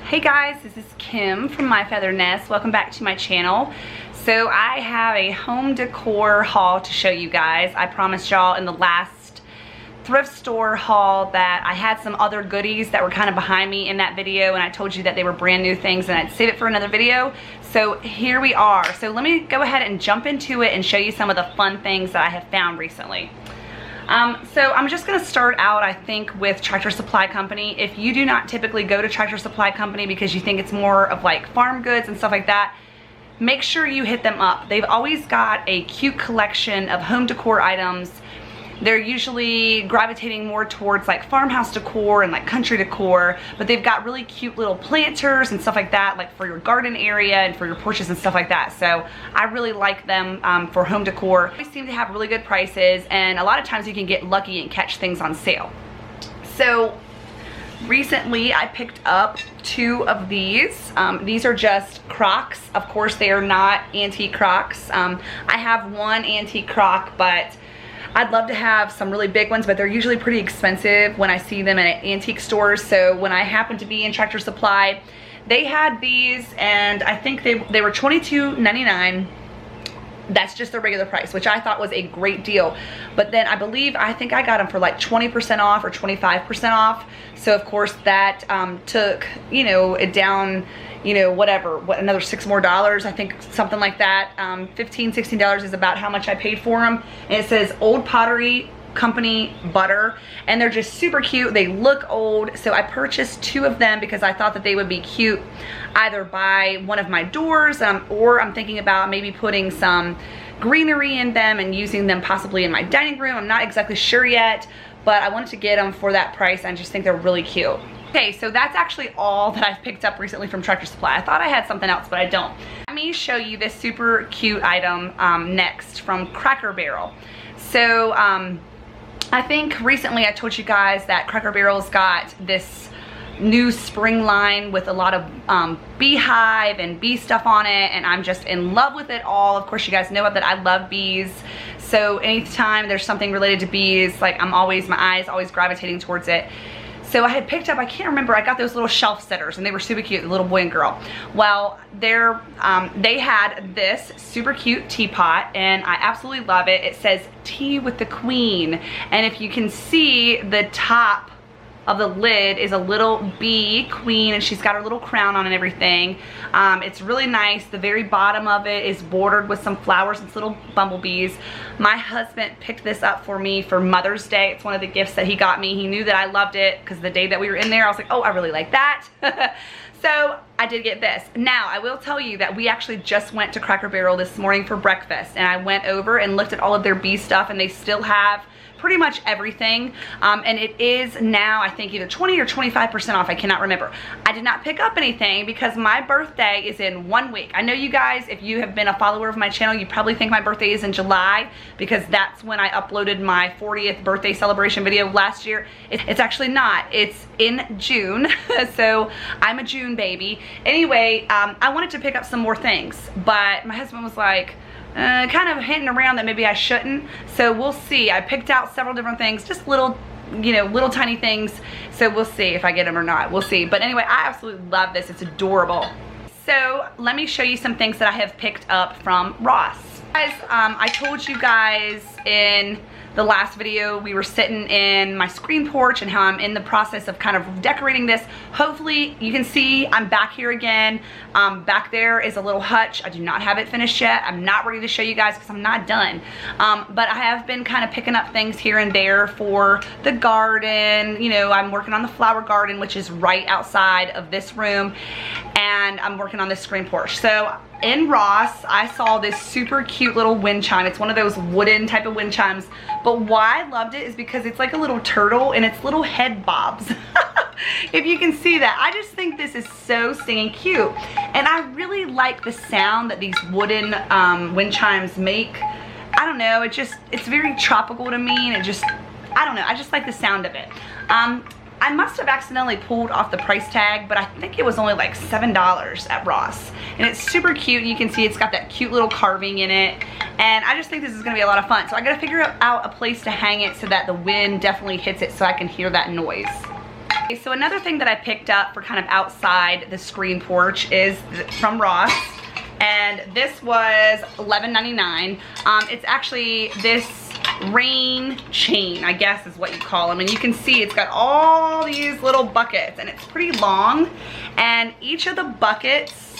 Hey guys, this is Kim from My Feather Nest. Welcome back to my channel. So I have a home decor haul to show you guys. I promised y'all in the last thrift store haul that I had some other goodies that were kind of behind me in that video, and I told you that they were brand new things and I'd save it for another video. So here we are. So let me go ahead and jump into it and show you some of the fun things that I have found recently. So I'm just going to start out, I think, with Tractor Supply Company. If you do not typically go to Tractor Supply Company because you think it's more of like farm goods and stuff like that, make sure you hit them up. They've always got a cute collection of home decor items. They're usually gravitating more towards like farmhouse decor and like country decor, but they've got really cute little planters and stuff like that, like for your garden area and for your porches and stuff like that. So I really like them for home decor. They seem to have really good prices, and a lot of times you can get lucky and catch things on sale. So recently I picked up two of these. These are just Crocs. Of course, they are not antique Crocs. I have one antique Croc, but I'd love to have some really big ones, but they're usually pretty expensive when I see them at antique stores. So when I happened to be in Tractor Supply, they had these, and I think they were $22.99. That's just their regular price, which I thought was a great deal. But then I think I got them for like 20% off or 25% off. So of course that took, you know, it down, you know, whatever, another $6 more, I think, something like that. $15, $16 is about how much I paid for them. And it says Old Pottery Company butter, and they're just super cute. They look old, so I purchased two of them because I thought that they would be cute either by one of my doors, or I'm thinking about maybe putting some greenery in them and using them possibly in my dining room. I'm not exactly sure yet, but I wanted to get them for that price. I just think they're really cute. Okay, so that's actually all that I've picked up recently from Tractor Supply. I thought I had something else, but I don't. Let me show you this super cute item next from Cracker Barrel. So I think recently I told you guys that Cracker Barrel's got this new spring line with a lot of beehive and bee stuff on it, and I'm just in love with it all. Of course, you guys know that I love bees, so anytime there's something related to bees, like my eyes always gravitating towards it. So I had picked up, I can't remember, I got those little shelf setters, and they were super cute, the little boy and girl. Well, they had this super cute teapot, and I absolutely love it. It says Tea with the Queen, and if you can see, the top of the lid is a little bee queen, and she's got her little crown on and everything. It's really nice. The very bottom of it is bordered with some flowers and little bumblebees. My husband picked this up for me for Mother's Day. It's one of the gifts that he got me. He knew that I loved it because the day that we were in there, I was like, oh, I really like that. So I did get this. Now, I will tell you that we actually just went to Cracker Barrel this morning for breakfast, and I went over and looked at all of their bee stuff, and they still have pretty much everything, and it is now, I think, either 20 or 25% off. I cannot remember. I did not pick up anything because my birthday is in 1 week. I know you guys, if you have been a follower of my channel, you probably think my birthday is in July because that's when I uploaded my 40th birthday celebration video last year. It's actually not. It's in June, so I'm a June baby. Anyway, I wanted to pick up some more things, but my husband was like, kind of hinting around that maybe I shouldn't, so we'll see. I picked out several different things, just little, you know, little tiny things, so we'll see if I get them or not. We'll see. But anyway, I absolutely love this. It's adorable. So let me show you some things that I have picked up from Ross. Guys, I told you guys in the last video we were sitting in my screen porch and how I'm in the process of kind of decorating this. Hopefully you can see I'm back here again. Back there is a little hutch. I do not have it finished yet. I'm not ready to show you guys because I'm not done. But I have been kind of picking up things here and there for the garden. You know, I'm working on the flower garden, which is right outside of this room, and I'm working on this screen porch. So in Ross, I saw this super cute little wind chime. It's one of those wooden type of wind chimes, but why I loved it is because it's like a little turtle and it's little head bobs. If you can see that, I just think this is so stinking cute, and I really like the sound that these wooden wind chimes make. I don't know, it's very tropical to me, and I don't know, I just like the sound of it. I must have accidentally pulled off the price tag, but I think it was only like $7 at Ross. And it's super cute. You can see it's got that cute little carving in it. And I just think this is gonna be a lot of fun. So I gotta figure out a place to hang it so that the wind definitely hits it so I can hear that noise. Okay, so another thing that I picked up for kind of outside the screen porch is from Ross. And this was $11.99. It's actually this rain chain, I guess is what you call them. And you can see it's got all these little buckets and it's pretty long. And each of the buckets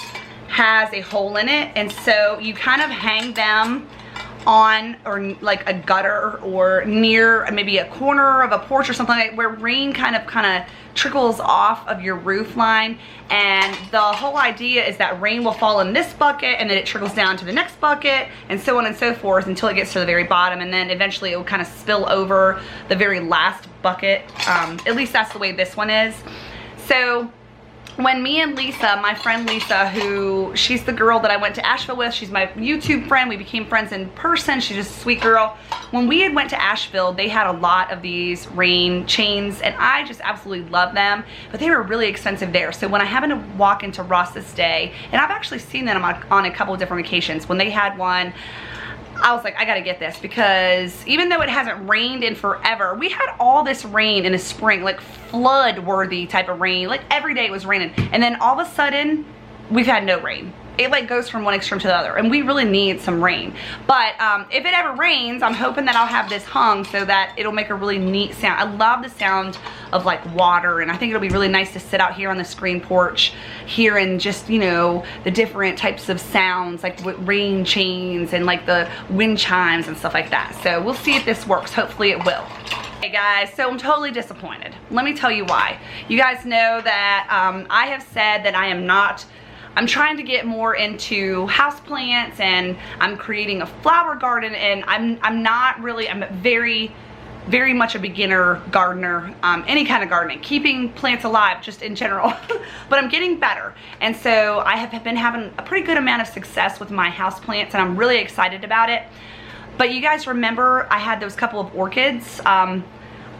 has a hole in it. And so you kind of hang them on or like a gutter or near maybe a corner of a porch or something like that, where rain kind of trickles off of your roof line. And the whole idea is that rain will fall in this bucket and then it trickles down to the next bucket and so on and so forth until it gets to the very bottom, and then eventually it will kind of spill over the very last bucket. At least that's the way this one is. So when me and Lisa, my friend Lisa, who she's the girl that I went to Asheville with, she's my YouTube friend, we became friends in person, she's just a sweet girl. When we had went to Asheville, they had a lot of these rain chains and I just absolutely love them, but they were really expensive there. So when I happened to walk into Ross this day, and I've actually seen them on a couple of different occasions, when they had one, I was like, I gotta get this, because even though it hasn't rained in forever, we had all this rain in the spring, like flood worthy type of rain, like every day it was raining, and then all of a sudden we've had no rain. It like goes from one extreme to the other, and we really need some rain. But if it ever rains, I'm hoping that I'll have this hung so that it'll make a really neat sound. I love the sound of like water, and I think it'll be really nice to sit out here on the screen porch hearing just, you know, the different types of sounds, like rain chains and like the wind chimes and stuff like that. So we'll see if this works. Hopefully it will. Hey guys, so I'm totally disappointed. Let me tell you why. You guys know that I have said that I'm trying to get more into houseplants, and I'm creating a flower garden, and I'm very much a beginner gardener, any kind of gardening, keeping plants alive just in general, but I'm getting better. And so I have been having a pretty good amount of success with my houseplants, and I'm really excited about it. But you guys remember I had those couple of orchids.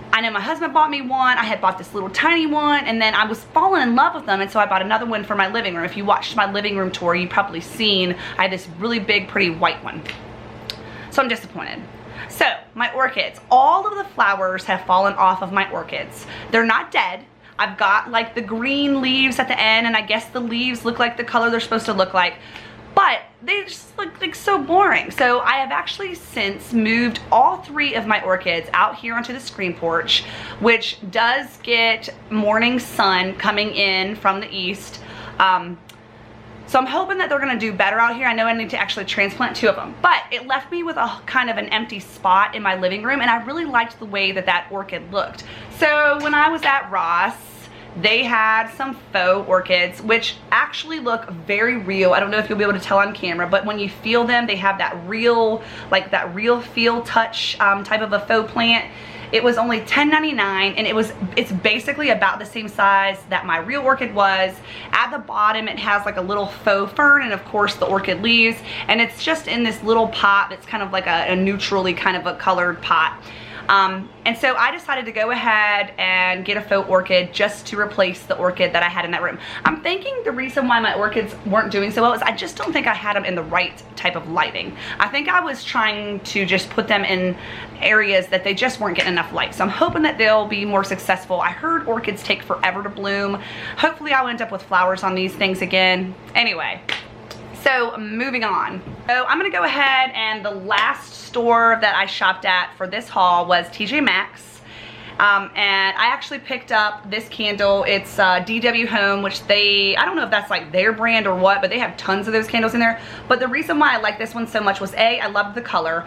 I know my husband bought me one. I had bought this little tiny one, and then I was falling in love with them, and so I bought another one for my living room. If you watched my living room tour, you've probably seen I had this really big, pretty white one. So I'm disappointed. So my orchids, all of the flowers have fallen off of my orchids. They're not dead. I've got like the green leaves at the end, and I guess the leaves look like the color they're supposed to look like, but they just look like so boring. So I have actually since moved all 3 of my orchids out here onto the screen porch, which does get morning sun coming in from the east. So I'm hoping that they're gonna do better out here. I know I need to actually transplant 2 of them, but it left me with a kind of an empty spot in my living room, and I really liked the way that that orchid looked. So when I was at Ross, they had some faux orchids, which actually look very real. I don't know if you'll be able to tell on camera, but when you feel them, they have that real, like that real feel touch type of a faux plant. It was only $10.99, and it's basically about the same size that my real orchid was. At the bottom, it has like a little faux fern, and of course the orchid leaves, and it's just in this little pot that's kind of like a neutrally kind of a colored pot. And so I decided to go ahead and get a faux orchid just to replace the orchid that I had in that room. I'm thinking the reason why my orchids weren't doing so well is I just don't think I had them in the right type of lighting. I think I was trying to just put them in areas that they just weren't getting enough light. So I'm hoping that they'll be more successful. I heard orchids take forever to bloom. Hopefully I'll end up with flowers on these things again. Anyway. So moving on. So I'm gonna go ahead, and the last store that I shopped at for this haul was TJ Maxx. And I actually picked up this candle. It's DW Home, which I don't know if that's like their brand or what, but they have tons of those candles in there. But the reason why I like this one so much was I love the color.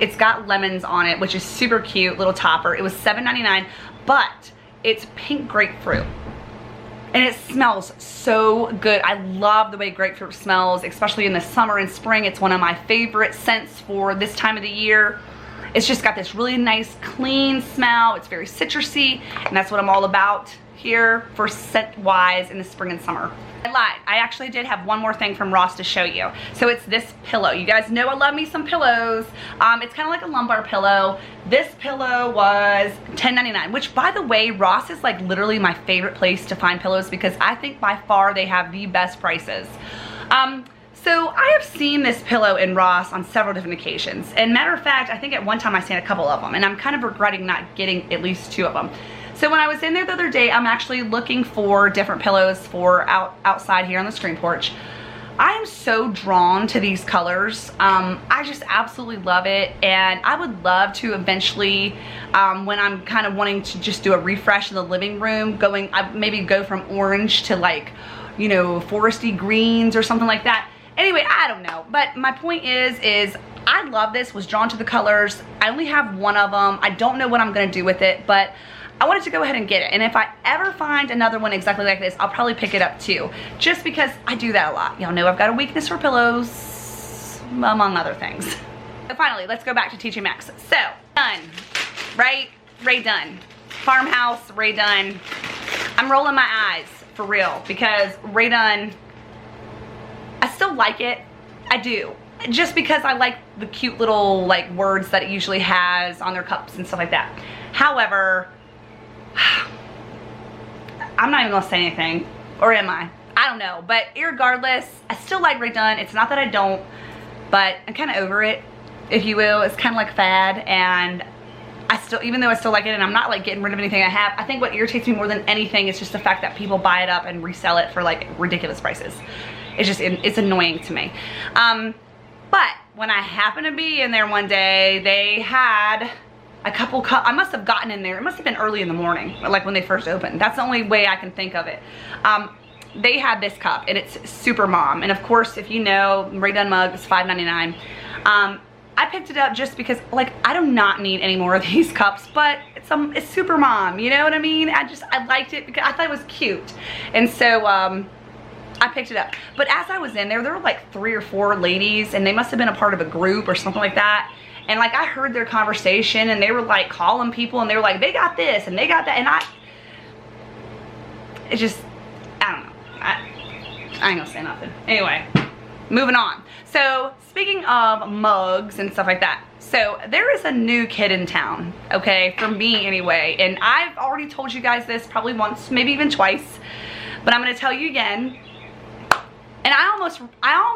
It's got lemons on it, which is super cute, little topper. It was $7.99, but it's pink grapefruit. And it smells so good. I love the way grapefruit smells, especially in the summer and spring. It's one of my favorite scents for this time of the year. It's just got this really nice, clean smell. It's very citrusy, and that's what I'm all about here for scent-wise in the spring and summer. I lied. I actually did have one more thing from Ross to show you. So it's this pillow. You guys know I love me some pillows. It's kind of like a lumbar pillow. This pillow was $10.99, which by the way, Ross is like literally my favorite place to find pillows because I think by far they have the best prices. So I have seen this pillow in Ross on several different occasions. And matter of fact, I think at one time I seen a couple of them, and I'm kind of regretting not getting at least 2 of them. So when I was in there the other day, I'm actually looking for different pillows for outside here on the screen porch. I am so drawn to these colors. I just absolutely love it, and I would love to eventually, when I'm kind of wanting to just do a refresh in the living room, maybe go from orange to like, you know, foresty greens or something like that. Anyway, I don't know, but my point is I love this, was drawn to the colors. I only have one of them. I don't know what I'm gonna do with it, but I wanted to go ahead and get it. And if I ever find another one exactly like this, I'll probably pick it up too, just because I do that a lot. Y'all know I've got a weakness for pillows, among other things. So finally, let's go back to TJ Maxx. So, done, right? Ray done. Farmhouse, Ray done. I'm rolling my eyes, for real, because Ray done, I still like it. I do. Just because I like the cute little like words that it usually has on their cups and stuff like that. However, I'm not even gonna say anything, or am I? I don't know, but irregardless, I still like Ray Dunn. It's not that I don't, but I'm kind of over it, if you will. It's kind of like a fad, and I still, even though I still like it and I'm not like getting rid of anything I have, I think what irritates me more than anything is just the fact that people buy it up and resell it for like ridiculous prices. It's just, it's annoying to me. But when I happened to be in there one day, they had a couple cups. I must have gotten in there, it must have been early in the morning, like when they first opened. That's the only way I can think of it. They had this cup, and it's Super Mom, and of course, if you know, Ray Dunn mug is $5.99. I picked it up just because, like, I do not need any more of these cups, but it's Super Mom, you know what I mean? I liked it because I thought it was cute, and so I picked it up. But as I was in there, there were like 3 or 4 ladies, and they must have been a part of a group or something like that. And like I heard their conversation, and they were like calling people, and they were like, they got this and they got that, and it just, I don't know. I ain't gonna say nothing. Anyway, moving on. So speaking of mugs and stuff like that, so there is a new kid in town, okay, for me anyway, and I've already told you guys this probably once, maybe even twice, but I'm gonna tell you again. And I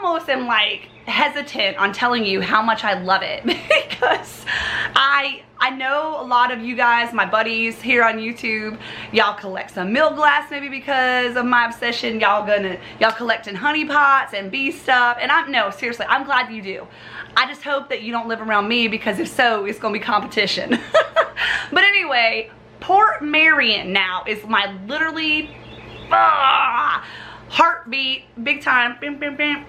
almost am like hesitant on telling you how much I love it, because I know a lot of you guys, my buddies here on YouTube, y'all collect some milk glass maybe because of my obsession. Y'all collecting honey pots and bee stuff, and no, seriously, I'm glad you do. I just hope that you don't live around me, because if so, it's gonna be competition. But anyway, Port Marion now is my literally heartbeat, big time, bam, bam, bam,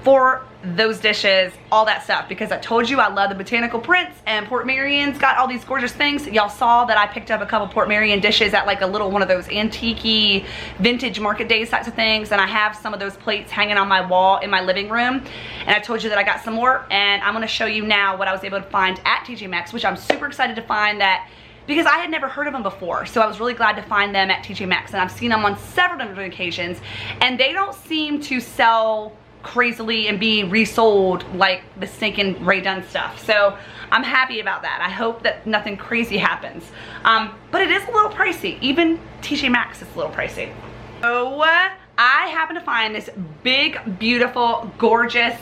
for those dishes, all that stuff, because I told you I love the botanical prints, and Port Marion's got all these gorgeous things. Y'all saw that I picked up a couple Port Marion dishes at like a little one of those antique vintage market days types of things, and I have some of those plates hanging on my wall in my living room, and I told you that I got some more, and I'm going to show you now what I was able to find at TJ Maxx, which I'm super excited to find, that because I had never heard of them before, so I was really glad to find them at TJ Maxx, and I've seen them on several different occasions, and they don't seem to sell crazily and be resold like the stinking Ray Dunn stuff, so I'm happy about that. I hope that nothing crazy happens, but it is a little pricey. Even TJ Maxx is a little pricey. So I happen to find this big, beautiful, gorgeous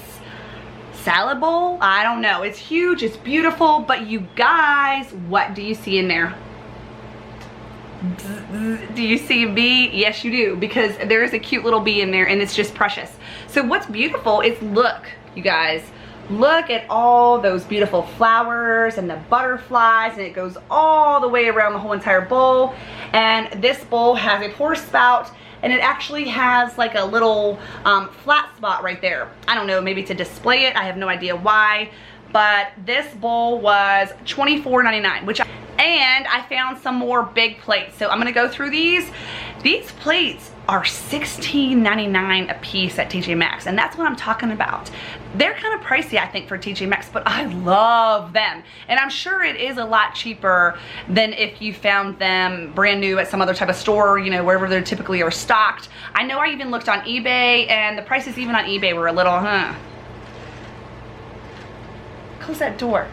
salad bowl. I don't know, it's huge, it's beautiful, but you guys, what do you see in there? Do you see a bee? Yes, you do, because there is a cute little bee in there, and it's just precious. So what's beautiful is, look, you guys, look at all those beautiful flowers and the butterflies, and it goes all the way around the whole entire bowl. And this bowl has a pour spout, and it actually has like a little flat spot right there. I don't know, maybe to display it. I have no idea why, but this bowl was $24.99, and I found some more big plates. So I'm gonna go through these. These plates are $16.99 a piece at TJ Maxx, and that's what I'm talking about. They're kind of pricey, I think, for TJ Maxx, but I love them. And I'm sure it is a lot cheaper than if you found them brand new at some other type of store, you know, wherever they typically are stocked. I know I even looked on eBay, and the prices even on eBay were a little, Close that door.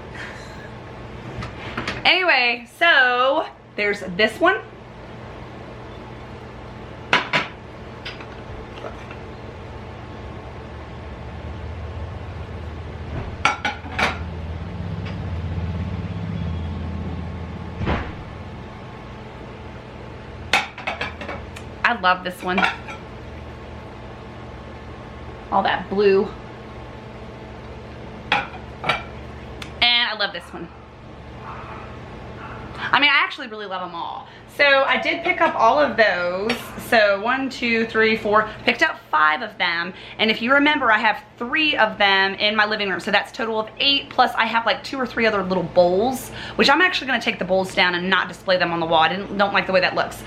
Anyway, so there's this one. I love this one. All that blue. And I love this one. I mean, I actually really love them all. So I did pick up all of those. So 1, 2, 3, 4, picked up 5 of them. And if you remember, I have 3 of them in my living room. So that's a total of 8, plus I have like 2 or 3 other little bowls, which I'm actually gonna take the bowls down and not display them on the wall. I don't like the way that looks.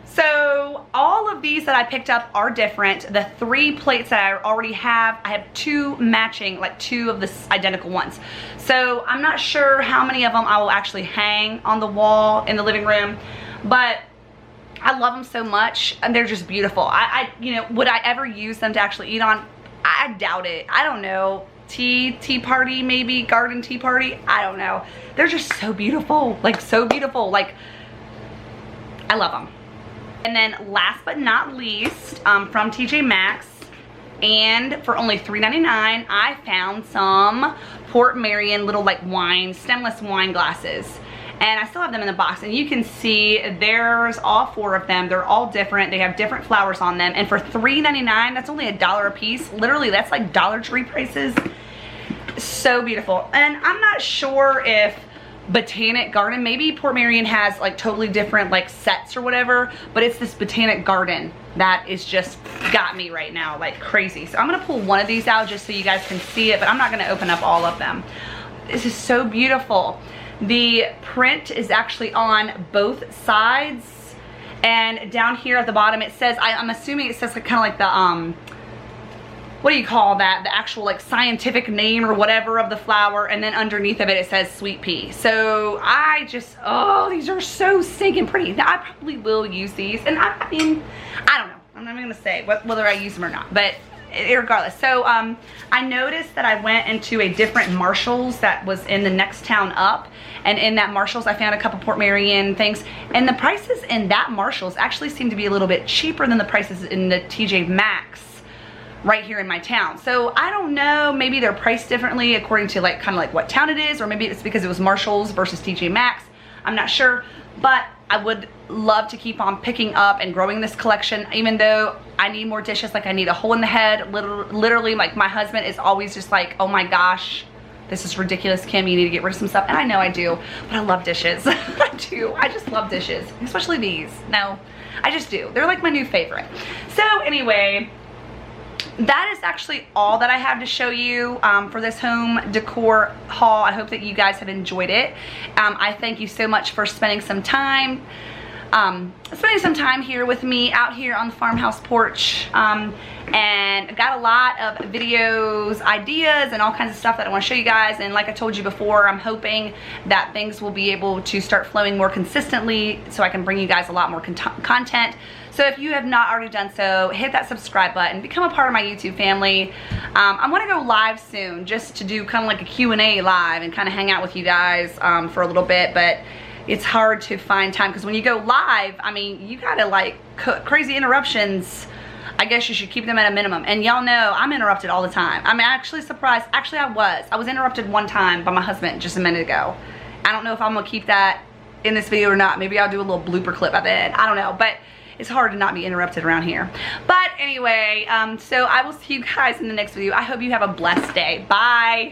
So all of these that I picked up are different. The 3 plates that I already have, I have 2 matching, like 2 of the identical ones. So I'm not sure how many of them I will actually hang on the wall in the living room, but I love them so much and they're just beautiful. You know, would I ever use them to actually eat on? I doubt it. I don't know. Tea party, maybe garden tea party. I don't know. They're just so beautiful, like so beautiful. Like, I love them. And then last but not least, from TJ Maxx, and for only $3.99, I found some Port Marion little like stemless wine glasses. And I still have them in the box, and you can see there's all 4 of them. They're all different. They have different flowers on them. And for $3.99, that's only $1 a piece. Literally, that's like Dollar Tree prices. So beautiful. And I'm not sure if Botanic Garden, maybe Port Marion has like totally different like sets or whatever, but it's this Botanic Garden that is just got me right now like crazy. So I'm gonna pull one of these out just so you guys can see it, but I'm not gonna open up all of them. This is so beautiful. The print is actually on both sides, and down here at the bottom it says, I'm assuming it says like, kind of like the what do you call that, the actual like scientific name or whatever of the flower, and then underneath of it it says sweet pea. So I just, oh, these are so stinking pretty. Now, I probably will use these, and I mean, I don't know, I'm not even gonna say whether I use them or not, but regardless. So I noticed that I went into a different Marshalls that was in the next town up, and in that Marshalls I found a couple Port Marion things, and the prices in that Marshalls actually seem to be a little bit cheaper than the prices in the TJ Maxx right here in my town. So I don't know, maybe they're priced differently according to like kind of like what town it is, or maybe it's because it was Marshalls versus TJ Maxx. I'm not sure, but I would love to keep on picking up and growing this collection, even though I need more dishes. Like I need a hole in the head, literally. Like my husband is always just like, oh my gosh, this is ridiculous, Kim, you need to get rid of some stuff. And I know I do, but I love dishes. I do, I just love dishes, especially these. No, I just do. They're like my new favorite. So anyway, that is actually all that I have to show you for this home decor haul. I hope that you guys have enjoyed it. I thank you so much for spending some time here with me out here on the farmhouse porch, and got a lot of videos, ideas, and all kinds of stuff that I want to show you guys. And like I told you before, I'm hoping that things will be able to start flowing more consistently so I can bring you guys a lot more content. So if you have not already done so, hit that subscribe button, become a part of my YouTube family. I want to go live soon just to do kind of like a Q&A live and kind of hang out with you guys for a little bit, but it's hard to find time because when you go live, I mean, you gotta like crazy interruptions. I guess you should keep them at a minimum. And y'all know I'm interrupted all the time. I'm actually surprised. Actually, I was interrupted one time by my husband just a minute ago. I don't know if I'm gonna keep that in this video or not. Maybe I'll do a little blooper clip at the end. I don't know, but it's hard to not be interrupted around here. But anyway, so I will see you guys in the next video. I hope you have a blessed day. Bye.